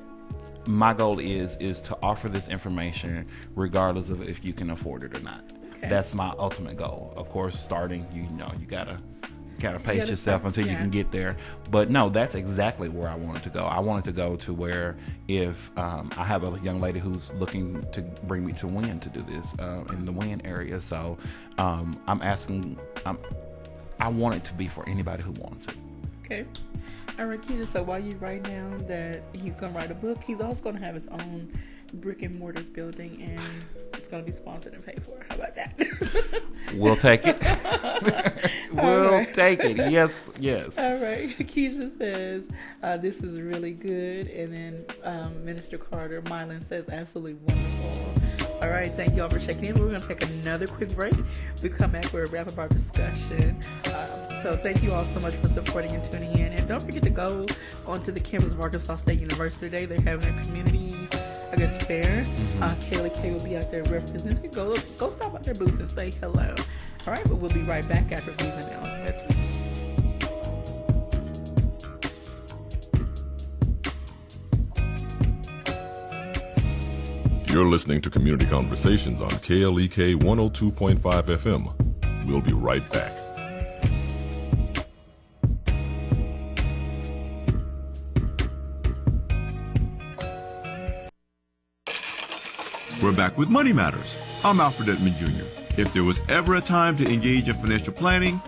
my goal is to offer this information regardless of if you can afford it or not. That's my ultimate goal. Of course, starting, you gotta pace yourself until you can get there. But no, that's exactly where I wanted to go. I wanted to go to where if I have a young lady who's looking to bring me to Wynn to do this in the Wynn area. So I want it to be for anybody who wants it. Okay. All right, Keisha, so while you write down that he's going to write a book, he's also going to have his own brick and mortar building, and it's going to be sponsored and paid for. How about that? We'll take it. We'll take it. Yes. All right. Keisha says, this is really good. And then Minister Carter, Mylan says, absolutely wonderful. All right. Thank you all for checking in. We're going to take another quick break. We come back, we'll wrap up our discussion. So thank you all so much for supporting and tuning in. And don't forget to go onto the campus of Arkansas State University today. They're having their community, fair. Kaylee K will be out there representing. Go stop at their booth and say hello. All right, but we'll be right back after these announcements. You're listening to Community Conversations on KLEK 102.5 FM. We'll be right back. We're back with Money Matters. I'm Alfred Edmond Jr. If there was ever a time to engage in financial planning,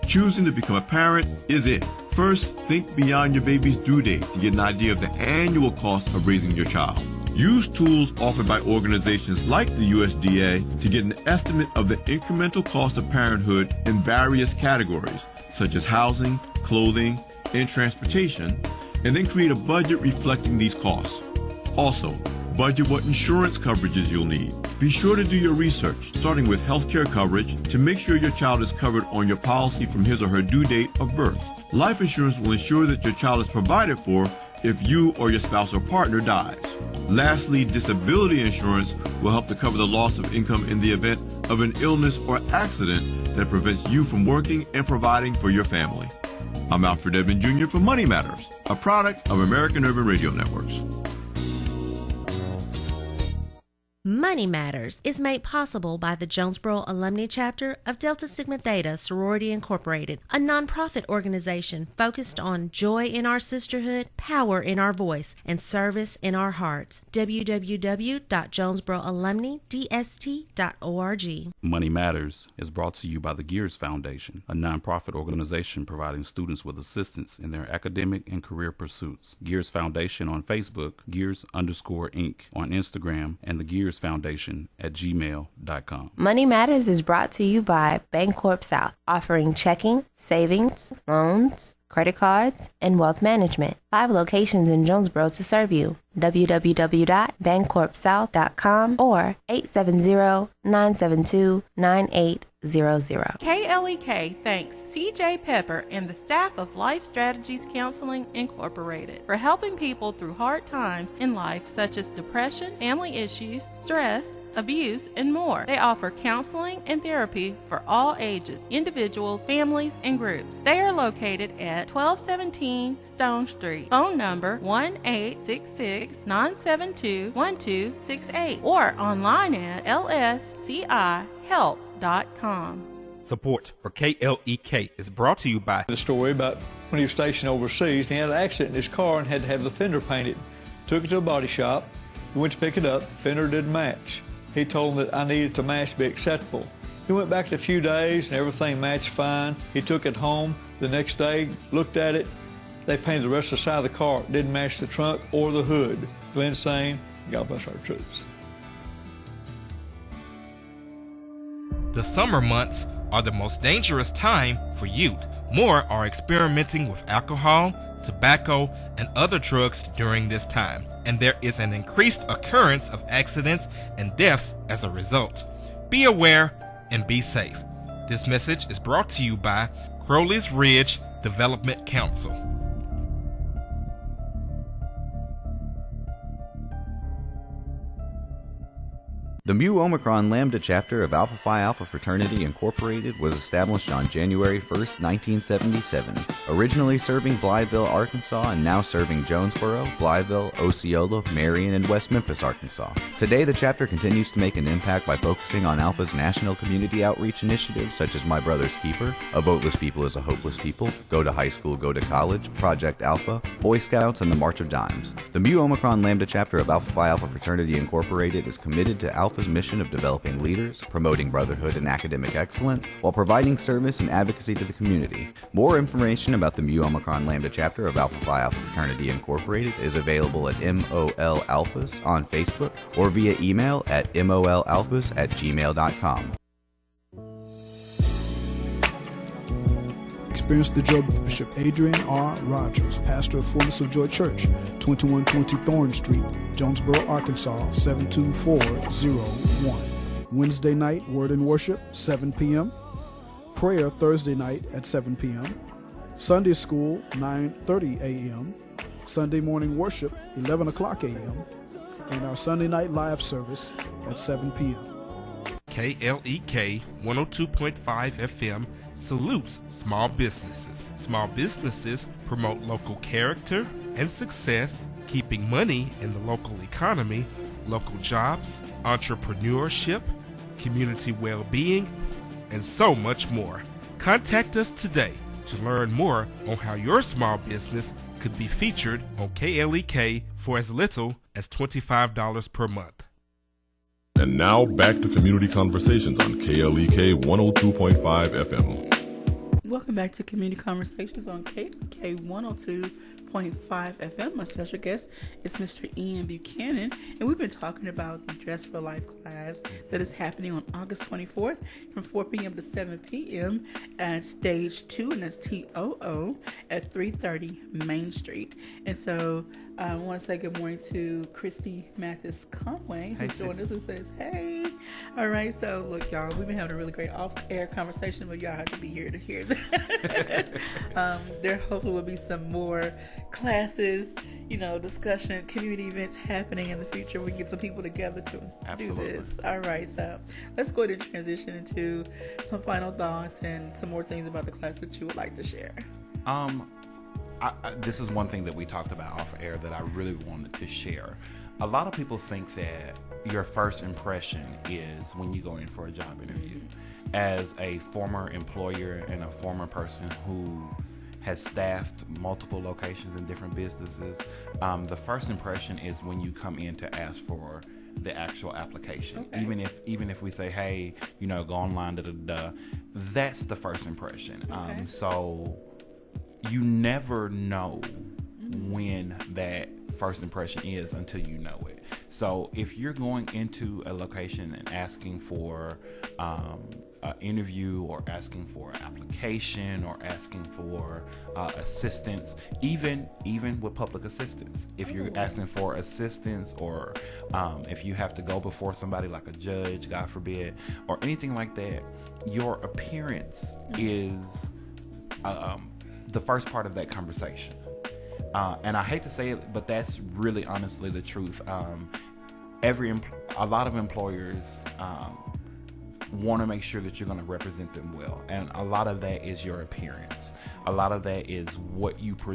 choosing to become a parent is it. First, think beyond your baby's due date to get an idea of the annual cost of raising your child. Use tools offered by organizations like the USDA to get an estimate of the incremental cost of parenthood in various categories, such as housing, clothing, and transportation, and then create a budget reflecting these costs. Also, budget what insurance coverages you'll need. Be sure to do your research, starting with healthcare coverage, to make sure your child is covered on your policy from his or her due date of birth. Life insurance will ensure that your child is provided for if you or your spouse or partner dies. Lastly, disability insurance will help to cover the loss of income in the event of an illness or accident that prevents you from working and providing for your family. I'm Alfred Edmond Jr. for Money Matters, a product of American Urban Radio Networks. Money Matters is made possible by the Jonesboro Alumni Chapter of Delta Sigma Theta Sorority Incorporated, a nonprofit organization focused on joy in our sisterhood, power in our voice, and service in our hearts. www.jonesboroalumnidst.org. Money Matters is brought to you by the Gears Foundation, a nonprofit organization providing students with assistance in their academic and career pursuits. Gears Foundation on Facebook, Gears_Inc. on Instagram, and the Gears Foundation at gmail.com. Money Matters is brought to you by Bancorp South, offering checking, savings, loans, credit cards, and wealth management. 5 locations in Jonesboro to serve you. www.bancorpsouth.com or 870-972-9800. KLEK thanks CJ Pepper and the staff of Life Strategies Counseling Incorporated for helping people through hard times in life such as depression, family issues, stress, abuse, and more. They offer counseling and therapy for all ages, individuals, families, and groups. They are located at 1217 Stone Street. Phone number 1-866-972-1268 or online at lscihelp.com. Support for KLEK is brought to you by the story about when he was stationed overseas and he had an accident in his car and had to have the fender painted. Took it to a body shop. He went to pick it up. Fender didn't match. He told him that I needed the match to be acceptable. He went back in a few days and everything matched fine. He took it home. The next day, looked at it. They painted the rest of the side of the car. It didn't match the trunk or the hood. Glenn saying, God bless our troops. The summer months are the most dangerous time for youth. More are experimenting with alcohol, tobacco, and other drugs during this time, and there is an increased occurrence of accidents and deaths as a result. Be aware and be safe. This message is brought to you by Crowley's Ridge Development Council. The Mu Omicron Lambda chapter of Alpha Phi Alpha Fraternity Incorporated was established on January 1st, 1977, originally serving Blytheville, Arkansas, and now serving Jonesboro, Blytheville, Osceola, Marion, and West Memphis, Arkansas. Today, the chapter continues to make an impact by focusing on Alpha's national community outreach initiatives such as My Brother's Keeper, A Voteless People is a Hopeless People, Go to High School, Go to College, Project Alpha, Boy Scouts, and the March of Dimes. The Mu Omicron Lambda chapter of Alpha Phi Alpha Fraternity Incorporated is committed to Alpha's mission of developing leaders, promoting brotherhood and academic excellence, while providing service and advocacy to the community. More information about the Mu Omicron Lambda chapter of Alpha Phi Alpha Fraternity Incorporated is available at MOL Alphas on Facebook or via email at molalphas@gmail.com. Experience the joy with Bishop Adrian R. Rogers, pastor of Fullness of Joy Church, 2120 Thorn Street, Jonesboro, Arkansas, 72401. Wednesday night, Word and Worship, 7 p.m. Prayer Thursday night at 7 p.m. Sunday School, 9:30 a.m. Sunday morning worship, 11 o'clock a.m. And our Sunday night live service at 7 p.m. KLEK 102.5 FM salutes small businesses. Small businesses promote local character and success, keeping money in the local economy, local jobs, entrepreneurship, community well-being, and so much more. Contact us today to learn more on how your small business could be featured on KLEK for as little as $25 per month. And now back to Community Conversations on KLEK 102.5 FM. Welcome back to Community Conversations on KLEK 102.5 FM. My special guest is Mr. Ian Buchanan, and we've been talking about the Dress for Life class that is happening on August 24th from 4 p.m. to 7 p.m. at Stage 2, and that's TOO at 330 Main Street. And so I want to say good morning to Christy Mathis Conway, who's joined us and says, hey. All right, so look, y'all, we've been having a really great off-air conversation, but y'all have to be here to hear that. There hopefully will be some more classes, discussion, community events happening in the future. We can get some people together to do this. All right, so let's go ahead and transition into some final thoughts and some more things about the class that you would like to share. This is one thing that we talked about off air that I really wanted to share. A lot of people think that your first impression is when you go in for a job interview. As a former employer and a former person who has staffed multiple locations in different businesses, the first impression is when you come in to ask for the actual application. Okay. Even if we say, hey, go online, that's the first impression. Okay. So you never know when that first impression is until you know it. So if you're going into a location and asking for an interview or asking for an application or asking for assistance, even with public assistance, if you're asking for assistance or if you have to go before somebody like a judge, God forbid, or anything like that, your appearance is the first part of that conversation. And I hate to say it, but that's really honestly the truth. a lot of employers want to make sure that you're going to represent them well, and a lot of that is your appearance. A lot of that is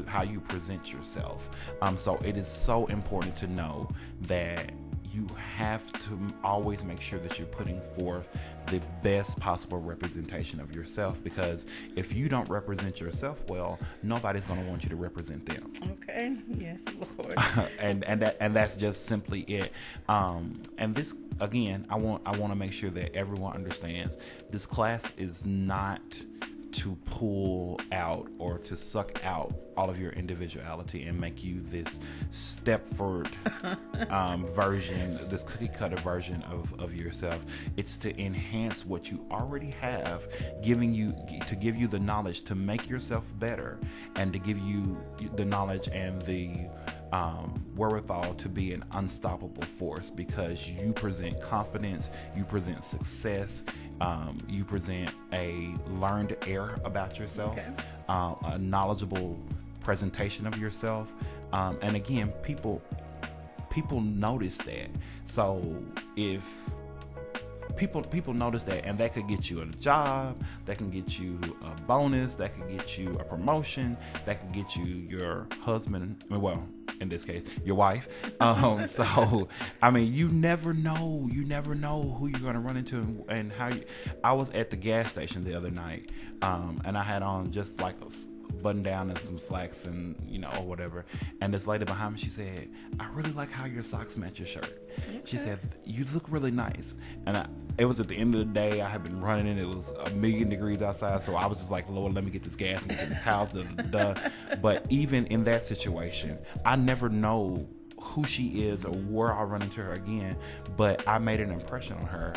how you present yourself. So it is so important to know that you have to always make sure that you're putting forth the best possible representation of yourself, because if you don't represent yourself well, nobody's going to want you to represent them. Okay. Yes, Lord. and that's just simply it. And this, again, I want to make sure that everyone understands this class is not to pull out or to suck out all of your individuality and make you this Stepford version, this cookie cutter version of yourself. It's to enhance what you already have, to give you the knowledge to make yourself better, and to give you the knowledge and the wherewithal to be an unstoppable force, because you present confidence, you present success, you present a learned air about yourself, a knowledgeable presentation of yourself, and again, people notice that. So if people notice that, and that could get you a job, that can get you a bonus, that can get you a promotion, that can get you your husband, well, in this case, your wife. So, I mean, you never know who you're going to run into and how I was at the gas station the other night, and I had on just like a button down and some slacks and, or whatever. And this lady behind me, she said, "I really like how your socks match your shirt." Okay. She said, "You look really nice." And it was at the end of the day. I had been running and it was 1,000,000 degrees outside. So I was just like, "Lord, let me get this gas and get this house." But even in that situation, I never know who she is or where I'll run into her again. But I made an impression on her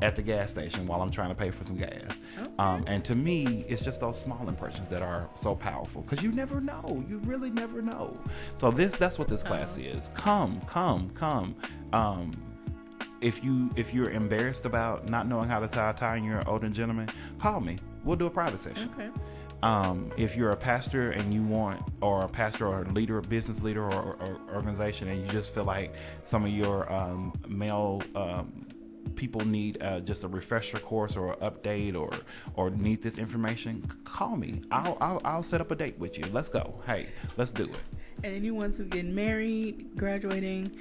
at the gas station while I'm trying to pay for some gas. Okay. And to me, it's just those small impressions that are so powerful, because you never know. You really never know. So that's what this class is. Come. If you're embarrassed about not knowing how to tie a tie and you're an older gentleman, call me. We'll do a private session. Okay. If you're a pastor and you want, or a pastor or a leader, a business leader or organization, and you just feel like some of your male people need just a refresher course or an update or need this information, call me. I'll set up a date with you. Let's go. Hey, let's do it. And anyone who's getting married, graduating,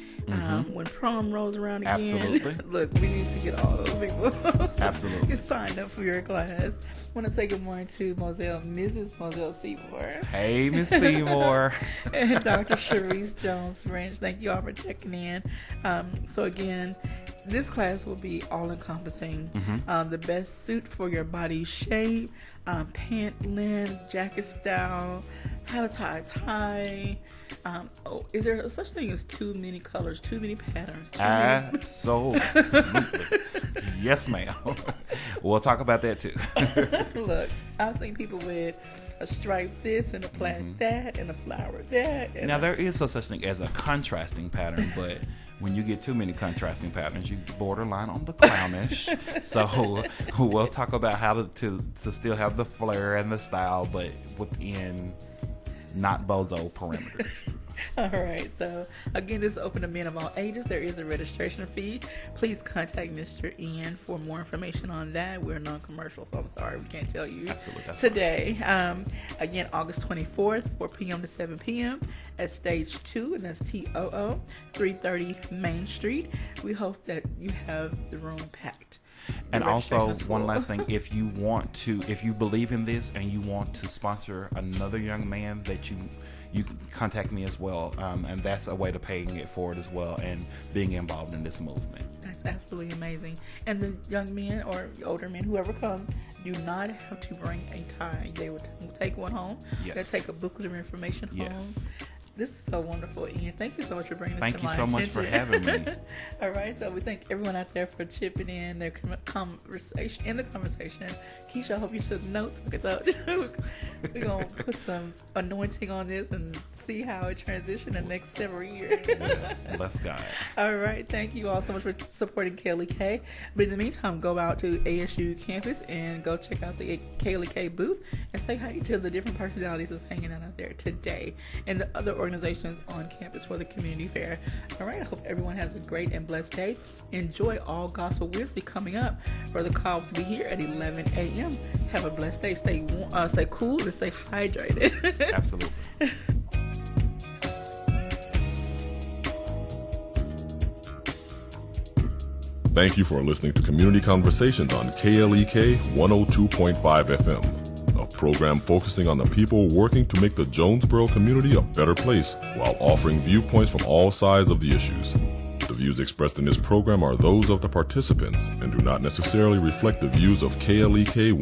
when prom rolls around again, absolutely. Look, we need to get all those people absolutely get signed up for your class. I want to say good morning to Mrs. Moselle Seymour. Hey, Miss Seymour. And Dr. Cherise Jones-French. Thank you all for checking in. So again, this class will be all-encompassing. The best suit for your body shape, pant length, jacket style, how to tie a tie. Is there such thing as too many colors, too many patterns? Absolutely. Yes, ma'am. We'll talk about that too. Look, I've seen people with a stripe this and a plaid that and a flower that. Now, there is no such thing as a contrasting pattern, but when you get too many contrasting patterns, you borderline on the clownish. So we'll talk about how to still have the flair and the style, but within not bozo perimeters. All right. So again, this is open to men of all ages. There is a registration fee. Please contact Mr. Ian for more information on that. We're non-commercial, so I'm sorry we can't tell you today. Again, August 24th, 4 p.m. to 7 p.m. at Stage 2, and that's TOO, 330 Main Street. We hope that you have the room packed. And also, one last thing, if you believe in this and you want to sponsor another young man, that you can contact me as well, and that's a way to paying it forward as well and being involved in this movement. That's absolutely amazing. And the young men or older men, whoever comes, do not have to bring a tie. They will take one home. Yes. They'll take a booklet of information home. Yes. This is so wonderful, Ian. Thank you so much for bringing this to my attention. Thank you so much for having me. All right, so we thank everyone out there for chipping in their conversation. Keisha, I hope you took notes. Look at that. We're going to put some anointing on this and see how it transitions in the next several years. Let's go. All right, thank you all so much for supporting KLEK. But in the meantime, go out to ASU campus and go check out the KLEK booth and say hi to the different personalities that's hanging out there today. And the other organizations on campus for the community fair. All right, I hope everyone has a great and blessed day. Enjoy All Gospel Wednesday coming up. Brother Cobbs will be here at 11 a.m. Have a blessed day. Stay cool and stay hydrated. Absolutely. Thank you for listening to Community Conversations on KLEK 102.5 FM, a program focusing on the people working to make the Jonesboro community a better place while offering viewpoints from all sides of the issues. The views expressed in this program are those of the participants and do not necessarily reflect the views of KLEK